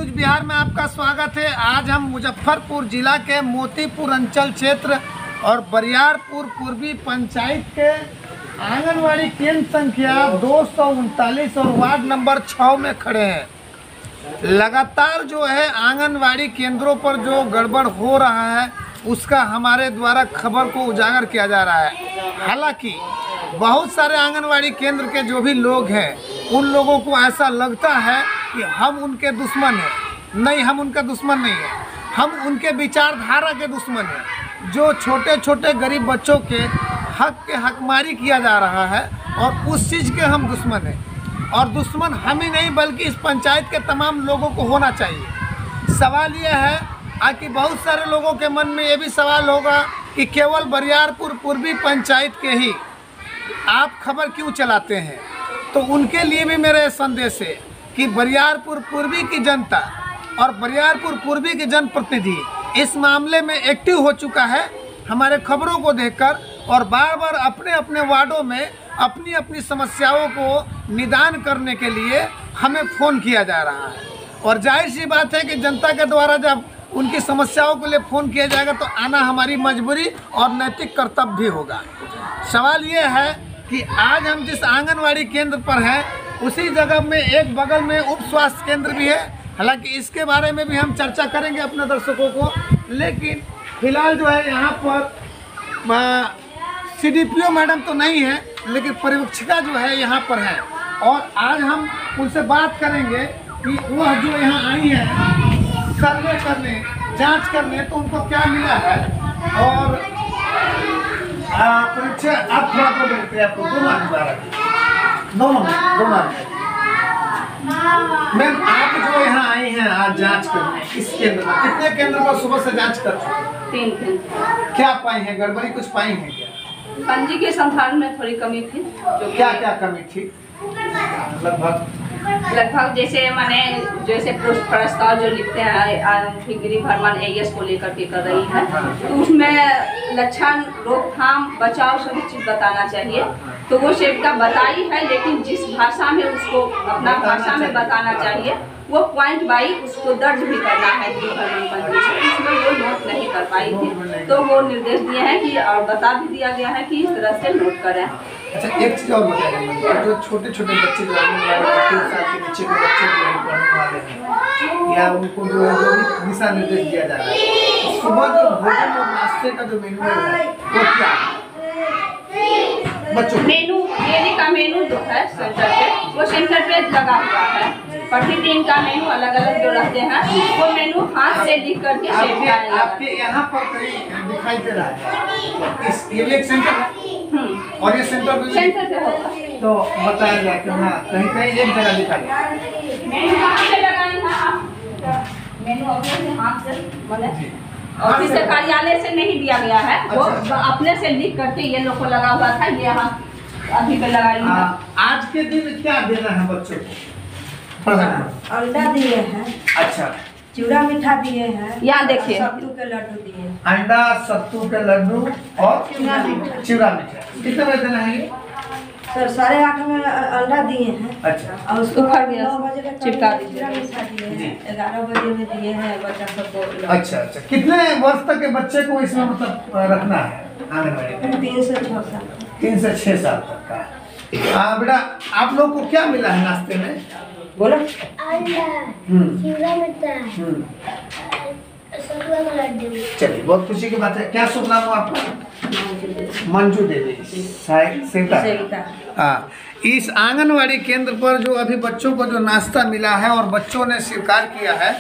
News Bihar में आपका स्वागत है। आज हम मुजफ्फरपुर जिला के मोतीपुर अंचल क्षेत्र और बरियारपुर पूर्वी पंचायत के आंगनवाड़ी केंद्र संख्या 239 और वार्ड नंबर 6 में खड़े हैं। लगातार जो है आंगनवाड़ी केंद्रों पर जो गड़बड़ हो रहा है उसका हमारे द्वारा खबर को उजागर किया जा रहा है। हालांकि बहुत सारे आंगनवाड़ी केंद्र के जो भी लोग हैं उन लोगों को ऐसा लगता है कि हम उनके दुश्मन हैं। नहीं, हम उनका दुश्मन नहीं है, हम उनके विचारधारा के दुश्मन हैं। जो छोटे छोटे गरीब बच्चों के हकमारी किया जा रहा है और उस चीज़ के हम दुश्मन हैं। और दुश्मन हम ही नहीं बल्कि इस पंचायत के तमाम लोगों को होना चाहिए। सवाल यह है कि बहुत सारे लोगों के मन में ये भी सवाल होगा कि केवल बरियारपुर पूर्वी पंचायत के ही आप खबर क्यों चलाते हैं। तो उनके लिए भी मेरा संदेश है कि बरियारपुर पूर्वी की जनता और बरियारपुर पूर्वी के जनप्रतिनिधि इस मामले में एक्टिव हो चुका है। हमारे खबरों को देखकर और बार बार अपने अपने वार्डों में अपनी अपनी समस्याओं को निदान करने के लिए हमें फ़ोन किया जा रहा है। और जाहिर सी बात है कि जनता के द्वारा जब उनकी समस्याओं के लिए फ़ोन किया जाएगा तो आना हमारी मजबूरी और नैतिक कर्तव्य भी होगा। सवाल ये है कि आज हम जिस आंगनवाड़ी केंद्र पर हैं उसी जगह में एक बगल में उप स्वास्थ्य केंद्र भी है। हालांकि इसके बारे में भी हम चर्चा करेंगे अपने दर्शकों को, लेकिन फिलहाल जो है यहाँ पर CDPO मैडम तो नहीं है लेकिन पर्यवेक्षिका जो है यहाँ पर है। और आज हम उनसे बात करेंगे कि वह जो यहाँ आई है सर्वे करने, जांच करने, तो उनको क्या मिला है। और परीक्षा आप थोड़ा तो देखते हैं, आपको दोनों मैम आप जो यहाँ आई हैं आज जांच करने इस केंद्र में, कितने केंद्र पर सुबह से जांच कर चुके हैं? 3 केंद्र। क्या पाई है, गड़बड़ी कुछ पाई है क्या? पंजी के संधान में थोड़ी कमी थी। जो क्या क्या कमी थी? लगभग जैसे प्रस्ताव जो लिखते हैं गिरी भरमान AS को लेकर के कर रही है, तो उसमें लक्षण, रोकथाम, बचाव सभी चीज बताना चाहिए। तो वो सेविका बताई है, लेकिन जिस भाषा में उसको अपना भाषा में बताना चाहिए वो पॉइंट वाइज उसको दर्ज भी करना है गिरी भरमान पंजी से, इसमें वो नोट नहीं कर पाई थी। तो वो निर्देश दिए हैं कि और बता भी दिया गया है कि इस तरह से नोट करें। अच्छा, एक चीज़ और बताइए, जो छोटे छोटे बच्चे जो आने 3 साल के नीचे के बच्चे जो पढ़ने वाले हैं या उनको जो है जो भी दिशा निर्देश दिया जा रहा है, तो सुबह जो भोजन और नाश्ते का जो मेन्यू है वो क्या है? बच्चों मेनू डेली का मेनू जो है सेंटर पे, वो सेंटर पे लगा हुआ है। प्रतिदिन का मेनू अलग अलग जो रहते हैं वो मेनू हाथ से लिख करके आपके यहाँ पर कहीं दिखाई दे रहा है। इस ये एक सेंटर है और ये सेंटर पे होगा तो बताया जाए कि हाँ कहीं कहीं एक जगह दिखा मेनू कहाँ से लगाए हैं आप? मेनू हाथ से बने ऑफिस से कार्यालय से नहीं दिया गया है, वो अपने से लिख करके ये लोग को लगा हुआ था। ये हम अभी पे लगाई है। आज के दिन क्या देना है बच्चों को? अंडा दिए हैं, अच्छा, चूड़ा मीठा दिए हैं, यहाँ देखिए सत्तू के लड्डू दिए, अंडा, सत्तू के लड्डू और चिवड़ा मीठा। कितने बजे देना है ये? सर 8:30 में अंडा दिए हैं। अच्छा, और उसको 9 बजे का चिपका चूड़ा दीजिए। मीठा दिए हैं, 11 बजे में दिए हैं बच्चा सबको। अच्छा अच्छा, कितने वर्ष तक के बच्चे को इसमें मतलब रखना है आंगनबाड़ी में? 3 से 6 साल। 3 से 6 साल तक का। बेटा आप लोग को क्या मिला है नाश्ते में? बोलो। चिवड़ा मिलता है, सत्तू का लड्डू। चलिए, बहुत खुशी की बात है। क्या शुभ नाम हो आपका? मंजू देवी सेविका। हाँ, इस आंगनवाड़ी केंद्र पर जो अभी बच्चों को जो नाश्ता मिला है और बच्चों ने स्वीकार किया है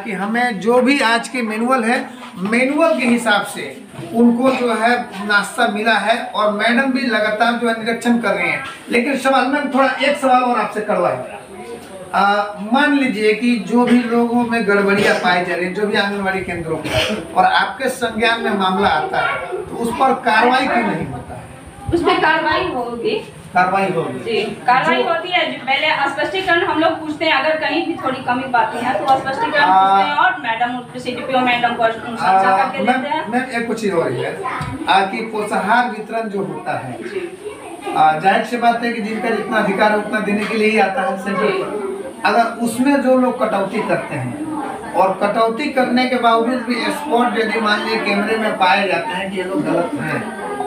कि हमें जो भी आज के मैनुअल है, मैनुअल के हिसाब से उनको जो है नाश्ता मिला है। और मैडम भी लगातार जो है निरीक्षण कर रहे हैं। लेकिन सवाल में थोड़ा एक सवाल और आपसे करवाएंगे। मान लीजिए कि जो भी लोगों में गड़बड़ियाँ पाई जा रही है, जो भी आंगनवाड़ी केंद्रों पर, और आपके संज्ञान में मामला आता है तो उस पर कार्रवाई क्यों नहीं होता है? उस पर कार्रवाई होगी। कार्रवाई होगी जी, कार्रवाई होती है। पहले स्पष्टीकरण हम लोग पूछते हैं, अगर कहीं भी थोड़ी कमी पाते हैं तो स्पष्टीकरण पूछते हैं और मैडम CDPO मैडम को साझा करके देते हैं। मैम एक कुछ हो रही है कि पोषाहार वितरण जो होता है, जाहिर सी बात है कि जिनका जितना अधिकार है उतना देने के लिए ही आता है सेंटर पर। अगर उसमें जो लोग कटौती करते हैं और कटौती करने के बावजूद भी स्पॉट यदि मान लीजिए कैमरे में पाए जाते हैं कि ये लोग गलत हैं,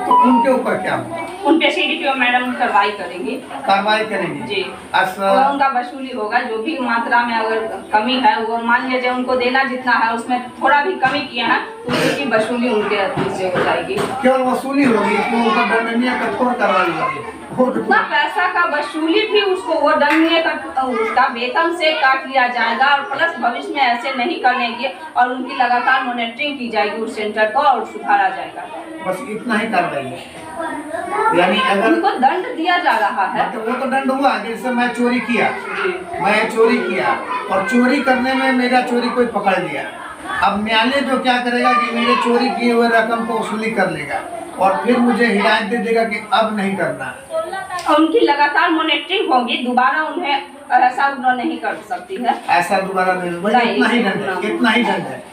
तो उनके ऊपर क्या होगा? उन पे सीडीपीओ मैडम कार्रवाई करेंगी। कार्रवाई करेंगी जी। और उनका वसूली होगा, जो भी मात्रा में अगर कमी है वो मान लीजिए उनको देना जितना है उसमें थोड़ा भी कमी किया है तो उसकी वसूली उनके से हो जाएगी। केवल वसूली होगी, दंडनीय कठोर कार्रवाई होगी। उतना पैसा का वसूली भी उसको वो दंडनीय उसका वेतन से काट लिया जाएगा और प्लस भविष्य में ऐसे नहीं करने की और उनकी लगातार मॉनिटरिंग की जाएगी उस सेंटर को और सुधारा जाएगा। बस इतना ही कार्रवाई है, यानी अगर उनको दंड दिया जा रहा है तो वो तो दंड हुआ। जैसे मैं चोरी किया और चोरी करने में मेरा चोरी कोई पकड़ लिया, अब न्यायालय तो क्या करेगा कि मेरे चोरी किए हुए रकम को वसूली कर लेगा और फिर मुझे हिदायत दे देगा कि अब नहीं करना। और उनकी लगातार मॉनिटरिंग होगी, दोबारा उन्हें ऐसा नहीं कर सकती है। ऐसा दोबारा नहीं, इतना ही दंड है, इतना ही दंड है।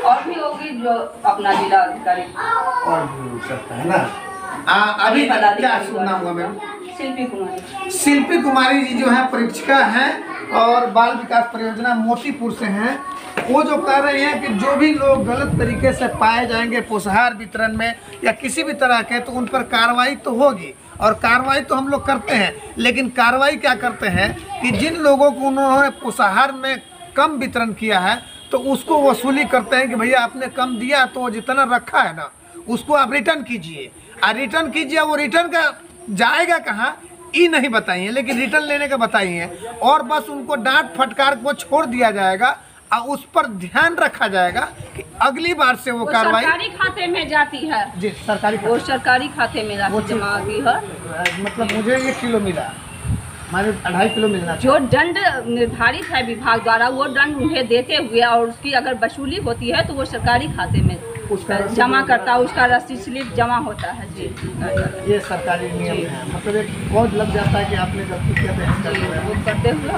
और भी होगी जो अपना जिला अधिकारी और भी हो सकता है ना। अभी क्या सुनना हुआ मैम? शिल्पी कुमारी जी जो है परीक्षिका हैं और बाल विकास परियोजना मोतीपुर से हैं। वो जो कह रहे हैं कि जो भी लोग गलत तरीके से पाए जाएंगे पोषाहार वितरण में या किसी भी तरह के, तो उन पर कार्रवाई तो होगी और कार्रवाई तो हम लोग करते हैं। लेकिन कार्रवाई क्या करते हैं कि जिन लोगों को उन्होंने पोषाहार में कम वितरण किया है तो उसको वसूली करते हैं कि भैया आपने कम दिया तो जितना रखा है ना उसको आप रिटर्न कीजिए। रिटर्न कीजिए, वो रिटर्न का जाएगा कहाँ ये नहीं बताइए, लेकिन रिटर्न लेने का बताइए और बस उनको डांट फटकार को छोड़ दिया जाएगा और उस पर ध्यान रखा जाएगा कि अगली बार से वो कार्रवाई सरकारी खाते में जाती है। जी, सरकारी वो सरकारी खाते में जमा होगी है। मतलब मुझे 1 किलो मिला, हमारे 2.5 किलो मिलना। जो दंड निर्धारित है विभाग द्वारा वो दंड उन्हें देते हुए और उसकी अगर वसूली होती है तो वो सरकारी खाते में उसका जमा करता है, उसका रसीद स्लिप जमा होता है। जी, ये सरकारी नियम है। मतलब एक बहुत लग जाता है कि आपने गलती किया वो करते हुए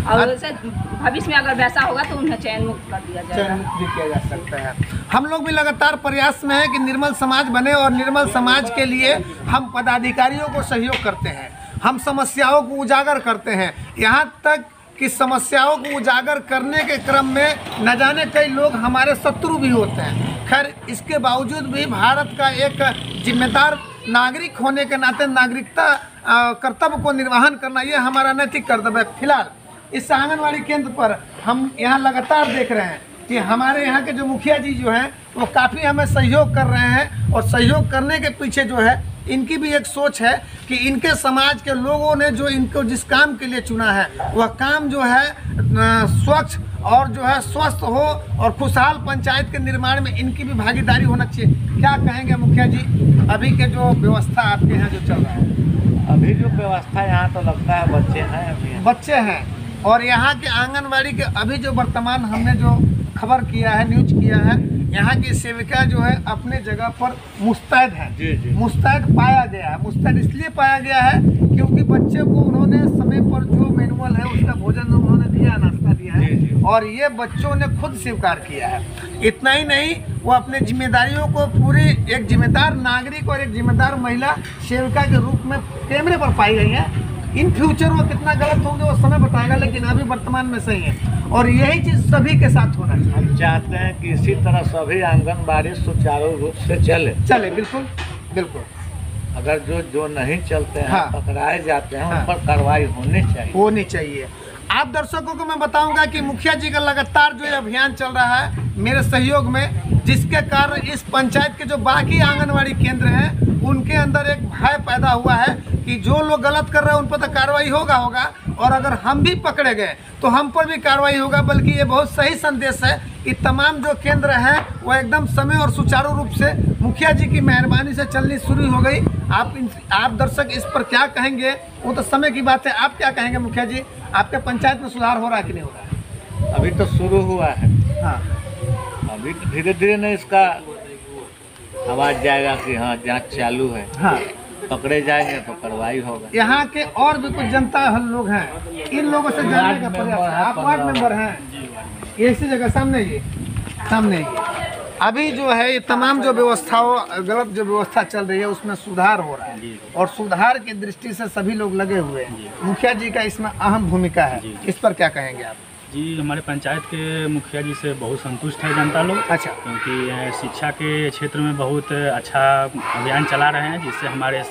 और वैसे भविष्य में अगर वैसा होगा तो उन्हें चयन मुक्त कर दिया जाएगा, चयन मुक्त भी किया जा सकता है। हम लोग भी लगातार प्रयास में है कि निर्मल समाज बने और निर्मल समाज के लिए हम पदाधिकारियों को सहयोग करते हैं, हम समस्याओं को उजागर करते हैं। यहाँ तक कि समस्याओं को उजागर करने के क्रम में न जाने कई लोग हमारे शत्रु भी होते हैं। खैर इसके बावजूद भी भारत का एक जिम्मेदार नागरिक होने के नाते नागरिकता कर्तव्य को निर्वहन करना ये हमारा नैतिक कर्तव्य है। फिलहाल इस आंगनवाड़ी केंद्र पर हम यहाँ लगातार देख रहे हैं कि हमारे यहाँ के जो मुखिया जी जो हैं वो काफ़ी हमें सहयोग कर रहे हैं और सहयोग करने के पीछे जो है इनकी भी एक सोच है कि इनके समाज के लोगों ने जो इनको जिस काम के लिए चुना है वह काम जो है स्वच्छ और जो है स्वस्थ हो और खुशहाल पंचायत के निर्माण में इनकी भी भागीदारी होना चाहिए। क्या कहेंगे मुखिया जी, अभी के जो व्यवस्था आपके यहाँ जो चल रहा है? अभी जो व्यवस्था यहाँ तो लगता है बच्चे हैं और यहाँ के आंगनवाड़ी के अभी जो वर्तमान हमने जो खबर किया है, न्यूज किया है, यहाँ की सेविका जो है अपने जगह पर मुस्तैद है। जी। मुस्तैद पाया गया है। मुस्तैद इसलिए पाया गया है क्योंकि बच्चे को उन्होंने समय पर जो मैनुअल है उसका भोजन उन्होंने दिया, नाश्ता दिया है जी। और ये बच्चों ने खुद स्वीकार किया है। इतना ही नहीं, वो अपने जिम्मेदारियों को पूरी एक जिम्मेदार नागरिक और एक जिम्मेदार महिला सेविका के रूप में कैमरे पर पाई गई है। इन फ्यूचर वो कितना गलत होंगे वो समय बताएगा, लेकिन अभी वर्तमान में सही है और यही चीज़ सभी के साथ होना चाहिए। हम चाहते हैं कि इसी तरह सभी आंगनबाड़ी सुचारू रूप से चले। बिल्कुल। अगर जो नहीं चलते हैं, हाँ। पकड़ाए जाते हैं, उन पर कार्रवाई होनी चाहिए। आप दर्शकों को मैं बताऊंगा कि मुखिया जी का लगातार जो अभियान चल रहा है मेरे सहयोग में, जिसके कारण इस पंचायत के जो बाकी आंगनवाड़ी केंद्र हैं उनके अंदर एक भय पैदा हुआ है कि जो लोग गलत कर रहे हैं उन पर तो कार्रवाई होगा और अगर हम भी पकड़े गए तो हम पर भी कार्रवाई होगा। बल्कि ये बहुत सही संदेश है कि तमाम जो केंद्र हैं वो एकदम समय और सुचारू रूप से मुखिया जी की मेहरबानी से चलनी शुरू हो गई। आप दर्शक इस पर क्या कहेंगे, वो तो समय की बात है। आप क्या कहेंगे मुखिया जी, आपके पंचायत में सुधार हो रहा है कि नहीं हो रहा है? अभी तो शुरू हुआ है। हाँ, अभी तो धीरे धीरे न इसका आवाज जाएगा कि हाँ जांच चालू है। हाँ, पकड़े जाएंगे तो कार्रवाई होगा। यहाँ के और भी कुछ जनता लोग हैं, इन लोगों से जानने का प्रयास है। आप वार्ड मेंबर हैं, ये इसी जगह सामने ये अभी जो है ये तमाम जो व्यवस्थाओं गलत जो व्यवस्था चल रही है उसमें सुधार हो रहा है और सुधार की दृष्टि से सभी लोग लगे हुए हैं। मुखिया जी का इसमें अहम भूमिका है, इस पर क्या कहेंगे आप? जी, हमारे पंचायत के मुखिया जी से बहुत संतुष्ट है जनता लोग। अच्छा। क्योंकि शिक्षा के क्षेत्र में बहुत अच्छा अभियान चला रहे हैं, जिससे हमारे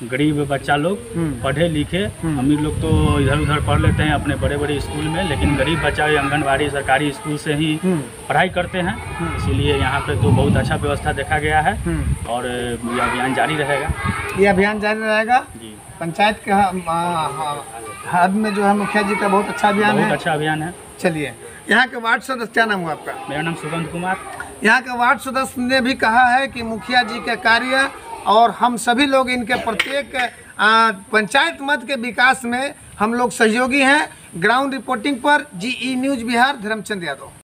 गरीब बच्चा लोग पढ़े लिखे, अमीर लोग तो इधर उधर पढ़ लेते हैं अपने बड़े बड़े स्कूल में, लेकिन गरीब बच्चा आंगनबाड़ी सरकारी स्कूल से ही पढ़ाई करते हैं। इसीलिए यहाँ पे तो बहुत अच्छा व्यवस्था देखा गया है और ये अभियान जारी रहेगा। ये अभियान जारी रहेगा जी। पंचायत के हद में जो है मुखिया जी का बहुत अच्छा अभियान है। बहुत अच्छा अभियान है। चलिए, यहाँ के वार्ड सदस्य, क्या नाम हुआ आपका? मेरा नाम सुगंध कुमार। यहाँ के वार्ड सदस्य ने भी कहा है कि मुखिया जी के कार्य और हम सभी लोग इनके प्रत्येक पंचायत मत के विकास में हम लोग सहयोगी हैं। ग्राउंड रिपोर्टिंग पर GE न्यूज़ बिहार, धर्मचंद यादव।